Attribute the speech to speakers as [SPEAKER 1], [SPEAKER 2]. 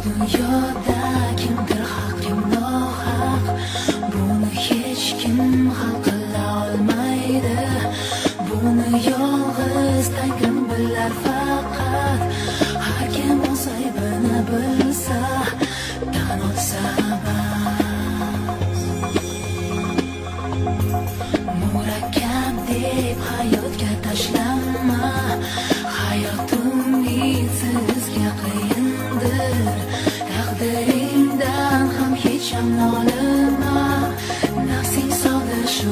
[SPEAKER 1] dunyoda kimdir haq, kim nohaq, buni hech kim hal qila olmaydi. Buni yolg'iz Tangrim bilar faqat. Har kim o'z aybini bilsa, tan olsa bas. Murakkab deb hayotga tashlanma. Hayot umidsiz qiyindir. Taqdiringdan ham hech ham nolima. Nafsing soldi shu